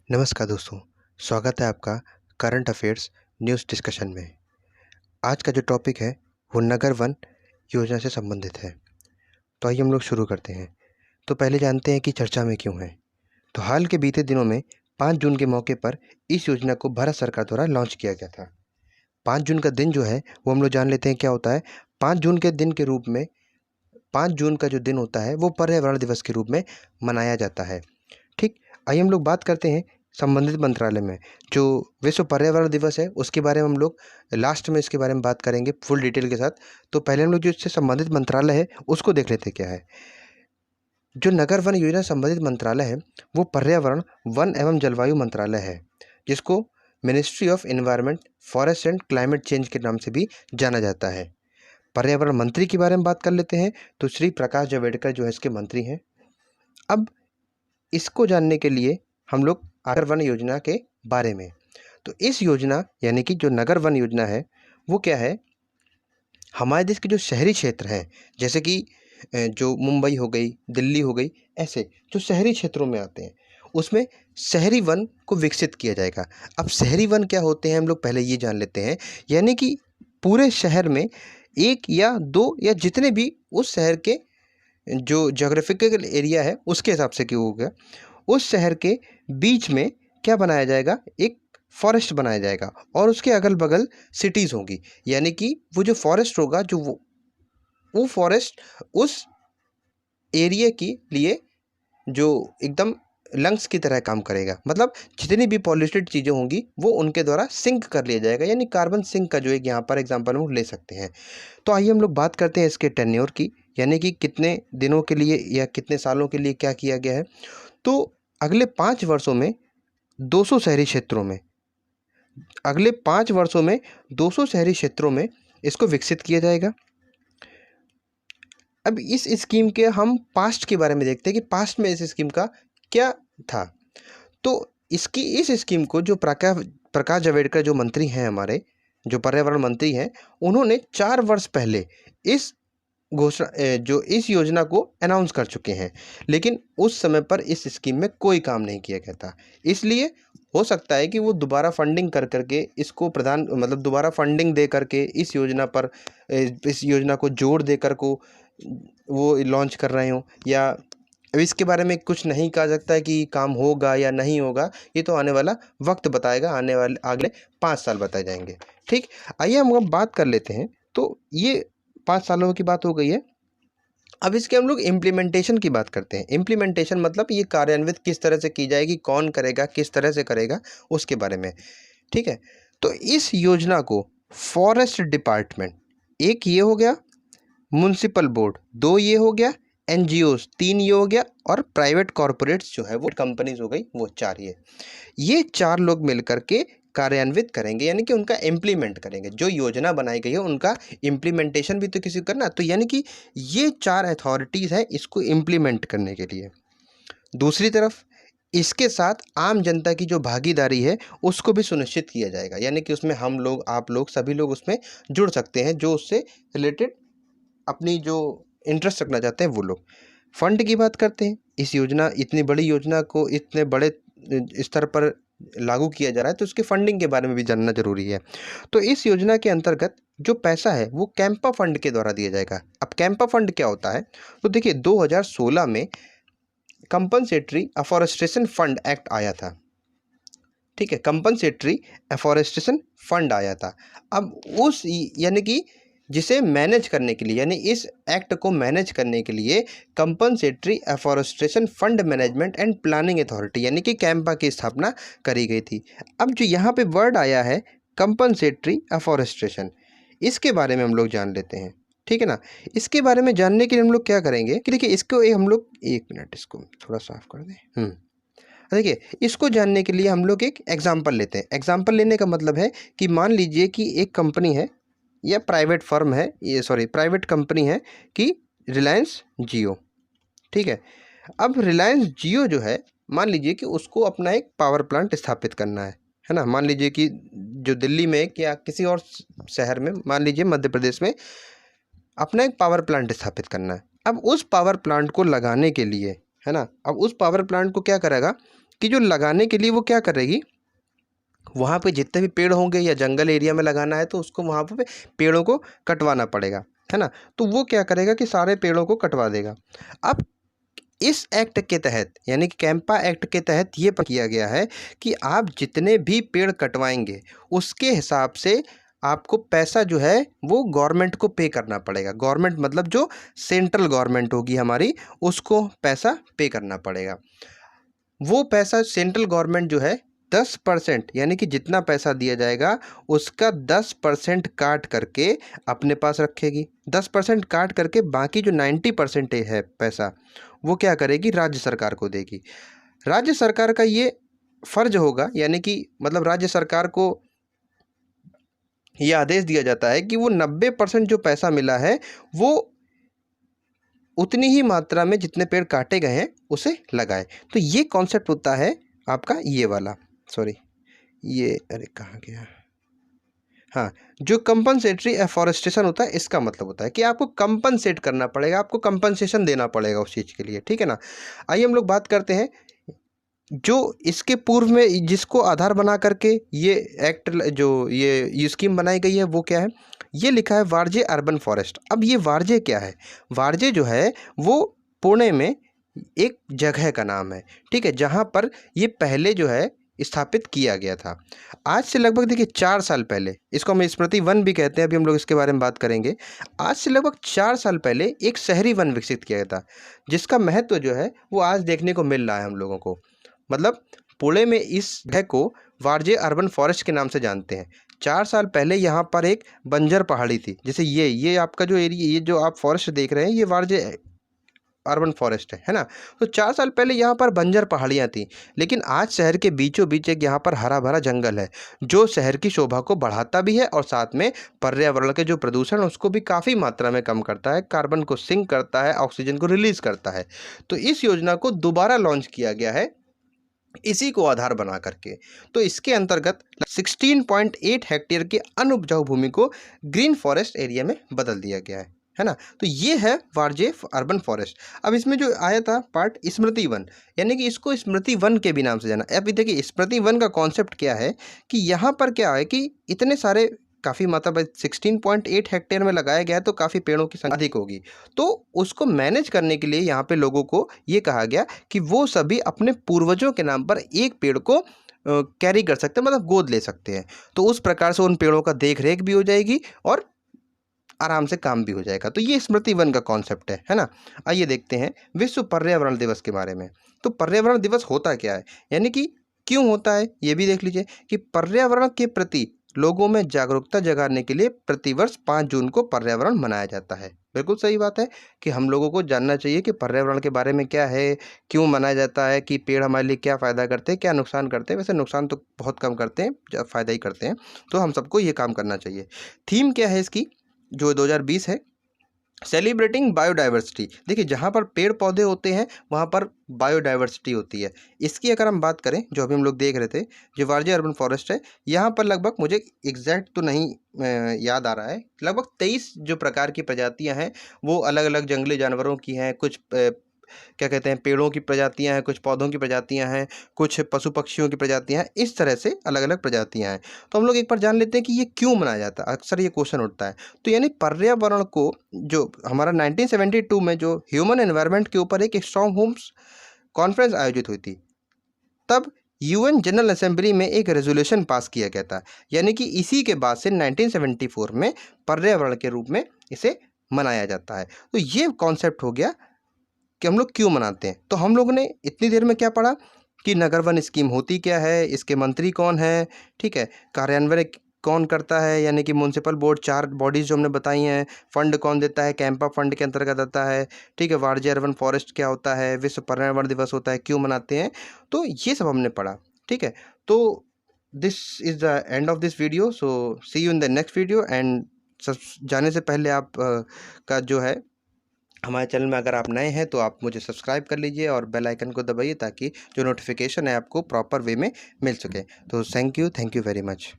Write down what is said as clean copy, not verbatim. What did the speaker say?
नमस्कार दोस्तों, स्वागत है आपका करंट अफेयर्स न्यूज़ डिस्कशन में। आज का जो टॉपिक है वो नगर वन योजना से संबंधित है। तो आइए हम लोग शुरू करते हैं। तो पहले जानते हैं कि चर्चा में क्यों है। तो हाल के बीते दिनों में 5 जून के मौके पर इस योजना को भारत सरकार द्वारा लॉन्च किया गया था। 5 जून का दिन जो है वो हम लोग जान लेते हैं क्या होता है। 5 जून के दिन के रूप में 5 जून का जो दिन होता है वो पर्यावरण दिवस के रूप में मनाया जाता है। ठीक, आइए हम लोग बात करते हैं संबंधित मंत्रालय में जो विश्व पर्यावरण दिवस है उसके बारे में हम लोग लास्ट में इसके बारे में बात करेंगे फुल डिटेल के साथ। तो पहले हम लोग जो इससे संबंधित मंत्रालय है उसको देख लेते हैं क्या है। जो नगर वन योजना संबंधित मंत्रालय है वो पर्यावरण, वन एवं जलवायु मंत्रालय है, जिसको ministry of environment, forest and climate change के नाम से भी जाना जाता है। पर्यावरण मंत्री के बारे में बात कर लेते हैं तो श्री प्रकाश जावड़ेकर जो है इसके मंत्री हैं। अब इसको जानने के लिए हम लोग नगर वन योजना के बारे में, तो इस योजना यानी कि जो नगर वन योजना है वो क्या है, हमारे देश के जो शहरी क्षेत्र हैं जैसे कि जो मुंबई हो गई, दिल्ली हो गई, ऐसे जो शहरी क्षेत्रों में आते हैं उसमें शहरी वन को विकसित किया जाएगा। अब शहरी वन क्या होते हैं हम लोग पहले ये जान लेते हैं। यानी कि पूरे शहर में 1 या 2 या जितने भी उस शहर के जो ज्योग्राफिकल एरिया है उसके हिसाब से क्यों हो गया, उस शहर के बीच में क्या बनाया जाएगा, एक फॉरेस्ट बनाया जाएगा और उसके अगल बगल सिटीज़ होंगी। यानी कि वो जो फॉरेस्ट होगा जो वो फॉरेस्ट उस एरिया के लिए जो एकदम लंग्स की तरह काम करेगा। मतलब जितनी भी पॉल्यूटेड चीज़ें होंगी वो उनके द्वारा सिंक कर लिया जाएगा, यानी कार्बन सिंक का जो एक यहाँ पर एग्जांपल हम ले सकते हैं। तो आइए हम लोग बात करते हैं इसके टेन्योर की, यानी कि कितने दिनों के लिए या कितने सालों के लिए क्या किया गया है। तो अगले 5 वर्षों में 200 शहरी क्षेत्रों में अगले 5 वर्षों में 200 शहरी क्षेत्रों में इसको विकसित किया जाएगा। अब इस स्कीम के हम पास्ट के बारे में देखते हैं कि पास्ट में इस स्कीम का क्या था। तो इस स्कीम को जो प्रकाश जावड़ेकर जो मंत्री हैं हमारे, जो पर्यावरण मंत्री हैं, उन्होंने 4 वर्ष पहले इस जो इस योजना को अनाउंस कर चुके हैं, लेकिन उस समय पर इस स्कीम में कोई काम नहीं किया गया था। इसलिए हो सकता है कि वो दोबारा फंडिंग कर करके इसको मतलब दोबारा फंडिंग दे करके इस योजना पर इस योजना को जोड़ दे कर को वो लॉन्च कर रहे हों, या अब इसके बारे में कुछ नहीं कहा सकता है कि काम होगा या नहीं होगा। ये तो आने वाला वक्त बताएगा, आने वाले अगले 5 साल बताए जाएंगे। ठीक, आइए हम अब बात कर लेते हैं। तो ये 5 सालों की बात हो गई है। अब इसके हम लोग इम्प्लीमेंटेशन की बात करते हैं। इम्प्लीमेंटेशन मतलब ये कार्यान्वित किस तरह से की जाएगी, कौन करेगा, किस तरह से करेगा, उसके बारे में। ठीक है, तो इस योजना को फॉरेस्ट डिपार्टमेंट, एक ये हो गया, म्युनिसिपल बोर्ड 2 ये हो गया, एनजीओस 3 ये हो गया, और प्राइवेट कॉरपोरेट्स जो है वो कंपनीज हो गई वो 4 ये 4 लोग मिलकर के कार्यान्वित करेंगे, यानी कि उनका इम्प्लीमेंट करेंगे। जो योजना बनाई गई है उनका इम्प्लीमेंटेशन भी तो किसी को करना। तो यानी कि ये 4 अथॉरिटीज़ हैं इसको इम्प्लीमेंट करने के लिए। दूसरी तरफ इसके साथ आम जनता की जो भागीदारी है उसको भी सुनिश्चित किया जाएगा, यानी कि उसमें हम लोग, आप लोग, सभी लोग उसमें जुड़ सकते हैं जो उससे रिलेटेड अपनी जो इंटरेस्ट रखना चाहते हैं वो लोग। फंड की बात करते हैं। इस योजना, इतनी बड़ी योजना को इतने बड़े स्तर पर लागू किया जा रहा है तो उसके फंडिंग के बारे में भी जानना जरूरी है। तो इस योजना के अंतर्गत जो पैसा है वो कैंपा फंड के द्वारा दिया जाएगा। अब कैंपा फंड क्या होता है, तो देखिए 2016 में कंपनसेटरी अफॉरेस्टेशन फंड एक्ट आया था। ठीक है, कंपनसेटरी एफॉरेस्टेशन फंड आया था। अब उस यानी कि जिसे मैनेज करने के लिए, यानी इस एक्ट को मैनेज करने के लिए compensatory afforestation fund management and planning authority यानी कि कैंपा की स्थापना करी गई थी। अब जो यहाँ पे वर्ड आया है कंपनसेटरी एफॉरेस्टेशन, इसके बारे में हम लोग जान लेते हैं। ठीक है ना, इसके बारे में जानने के लिए हम लोग क्या करेंगे कि देखिए इसको हम लोग 1 मिनट इसको थोड़ा साफ कर दें। देखिए इसको जानने के लिए हम लोग एक एग्जाम्पल लेते हैं। एग्जाम्पल लेने का मतलब है कि मान लीजिए कि एक कंपनी है या प्राइवेट फर्म है, ये सॉरी प्राइवेट कंपनी है कि रिलायंस जियो। ठीक है, अब रिलायंस जियो जो है, मान लीजिए कि उसको अपना एक पावर प्लांट स्थापित करना है ना। मान लीजिए कि जो दिल्ली में या किसी और शहर में, मान लीजिए मध्य प्रदेश में अपना एक पावर प्लांट स्थापित करना है। अब उस पावर प्लांट को लगाने के लिए, है ना, अब उस पावर प्लांट को क्या करेगा कि जो लगाने के लिए वो क्या करेगी, वहाँ पे जितने भी पेड़ होंगे या जंगल एरिया में लगाना है तो उसको वहाँ पे पेड़ों को कटवाना पड़ेगा, है ना। तो वो क्या करेगा कि सारे पेड़ों को कटवा देगा। अब इस एक्ट के तहत यानी कि कैंपा एक्ट के तहत ये किया गया है कि आप जितने भी पेड़ कटवाएंगे उसके हिसाब से आपको पैसा जो है वो गवर्नमेंट को पे करना पड़ेगा। गवर्नमेंट मतलब जो सेंट्रल गवर्नमेंट होगी हमारी, उसको पैसा पे करना पड़ेगा। वो पैसा सेंट्रल गवर्नमेंट जो है 10% यानी कि जितना पैसा दिया जाएगा उसका 10% काट करके अपने पास रखेगी। 10% काट करके बाकी जो 90% है पैसा वो क्या करेगी, राज्य सरकार को देगी। राज्य सरकार का ये फर्ज होगा, यानी कि मतलब राज्य सरकार को ये आदेश दिया जाता है कि वो 90% जो पैसा मिला है वो उतनी ही मात्रा में जितने पेड़ काटे गए हैं उसे लगाए। तो ये कॉन्सेप्ट होता है आपका ये वाला, सॉरी ये, अरे कहाँ गया, हाँ, जो कंपनसेटरी एफॉरेस्टेशन होता है इसका मतलब होता है कि आपको कंपनसेट करना पड़ेगा, आपको कंपनसेशन देना पड़ेगा उस चीज़ के लिए, ठीक है ना। आइए हम लोग बात करते हैं जो इसके पूर्व में जिसको आधार बना करके ये एक्ट जो ये स्कीम बनाई गई है वो क्या है, ये लिखा है वारजे अर्बन फॉरेस्ट। अब ये वारजे क्या है, वारजे जो है वो पुणे में एक जगह का नाम है, ठीक है, जहाँ पर ये पहले जो है स्थापित किया गया था। आज से लगभग देखिए 4 साल पहले, इसको हम स्मृति वन भी कहते हैं, अभी हम लोग इसके बारे में बात करेंगे। आज से लगभग 4 साल पहले एक शहरी वन विकसित किया गया था, जिसका महत्व जो है वो आज देखने को मिल रहा है हम लोगों को। मतलब पुणे में इस जगह को वारजे अर्बन फॉरेस्ट के नाम से जानते हैं। 4 साल पहले यहाँ पर एक बंजर पहाड़ी थी, जैसे ये आपका जो एरिया, ये जो आप फॉरेस्ट देख रहे हैं ये वारजे अर्बन फॉरेस्ट है ना। तो 4 साल पहले यहाँ पर बंजर पहाड़ियाँ थी, लेकिन आज शहर के बीचों बीच एक यहाँ पर हरा भरा जंगल है, जो शहर की शोभा को बढ़ाता भी है और साथ में पर्यावरण के जो प्रदूषण उसको भी काफ़ी मात्रा में कम करता है, कार्बन को सिंक करता है, ऑक्सीजन को रिलीज करता है। तो इस योजना को दोबारा लॉन्च किया गया है इसी को आधार बना करके। तो इसके अंतर्गत 16.8 हेक्टेयर के अनुपजाऊ भूमि को ग्रीन फॉरेस्ट एरिया में बदल दिया गया है ना। तो ये है वारजे अर्बन फॉरेस्ट। अब इसमें जो आया था पार्ट स्मृति वन, यानी कि इसको स्मृति वन के भी नाम से जाना। अब देखिए स्मृति वन का कॉन्सेप्ट क्या है कि यहाँ पर क्या है कि इतने सारे काफ़ी मात्रा 16.8 हेक्टेयर में लगाया गया है, तो काफ़ी पेड़ों की संख्या अधिक होगी। तो उसको मैनेज करने के लिए यहाँ पे लोगों को ये कहा गया कि वो सभी अपने पूर्वजों के नाम पर एक पेड़ को कैरी कर सकते हैं, मतलब गोद ले सकते हैं। तो उस प्रकार से उन पेड़ों का देख रेख भी हो जाएगी और आराम से काम भी हो जाएगा। तो ये स्मृति वन का कॉन्सेप्ट है ना। आइए देखते हैं विश्व पर्यावरण दिवस के बारे में। तो पर्यावरण दिवस होता क्या है, यानी कि क्यों होता है, ये भी देख लीजिए कि पर्यावरण के प्रति लोगों में जागरूकता जगाने के लिए प्रतिवर्ष 5 जून को पर्यावरण मनाया जाता है। बिल्कुल सही बात है कि हम लोगों को जानना चाहिए कि पर्यावरण के बारे में क्या है, क्यों मनाया जाता है, कि पेड़ हमारे लिए क्या फ़ायदा करते हैं, क्या नुकसान करते हैं। वैसे नुकसान तो बहुत कम करते हैं, फ़ायदा ही करते हैं। तो हम सबको ये काम करना चाहिए। थीम क्या है इसकी जो 2020 है, सेलिब्रेटिंग बायोडाइवर्सिटी। देखिए जहाँ पर पेड़ पौधे होते हैं वहाँ पर बायोडाइवर्सिटी होती है। इसकी अगर हम बात करें, जो अभी हम लोग देख रहे थे, जो वारजे अर्बन फॉरेस्ट है, यहाँ पर लगभग, मुझे एग्जैक्ट तो नहीं याद आ रहा है, लगभग 23 जो प्रकार की प्रजातियाँ हैं वो अलग अलग जंगली जानवरों की हैं। कुछ क्या कहते हैं, पेड़ों की प्रजातियां हैं, कुछ पौधों की प्रजातियां हैं, कुछ पशु पक्षियों की प्रजातियां हैं, इस तरह से अलग अलग प्रजातियां हैं। तो हम लोग एक बार जान लेते हैं कि ये क्यों मनाया जाता है, अक्सर ये क्वेश्चन उठता है। तो यानी पर्यावरण को, जो हमारा 1972 में जो ह्यूमन एनवायरनमेंट के ऊपर एक स्ट्रॉन्ग होम्स कॉन्फ्रेंस आयोजित हुई थी, तब यूएन जनरल असेंबली में एक रेजोल्यूशन पास किया गया था। यानी कि इसी के बाद से 1974 में पर्यावरण के रूप में इसे मनाया जाता है। तो ये कॉन्सेप्ट हो गया कि हम लोग क्यों मनाते हैं। तो हम लोगों ने इतनी देर में क्या पढ़ा कि नगर वन स्कीम होती क्या है, इसके मंत्री कौन है, ठीक है, कार्यान्वयन कौन करता है, यानी कि म्यूनसिपल बोर्ड, 4 बॉडीज़ जो हमने बताई हैं, फंड कौन देता है, कैंपा फंड के अंतर्गत आता है, ठीक है, वारजे अर्बन फॉरेस्ट क्या होता है, विश्व पर्यावरण दिवस होता है, क्यों मनाते हैं, तो ये सब हमने पढ़ा, ठीक है। तो this is the end of this video, so see you in the next video. And सब जाने से पहले आप का जो है, हमारे चैनल में अगर आप नए हैं तो आप मुझे सब्सक्राइब कर लीजिए और बेल आइकन को दबाइए ताकि जो नोटिफिकेशन है आपको प्रॉपर वे में मिल सके। तो थैंक यू वेरी मच।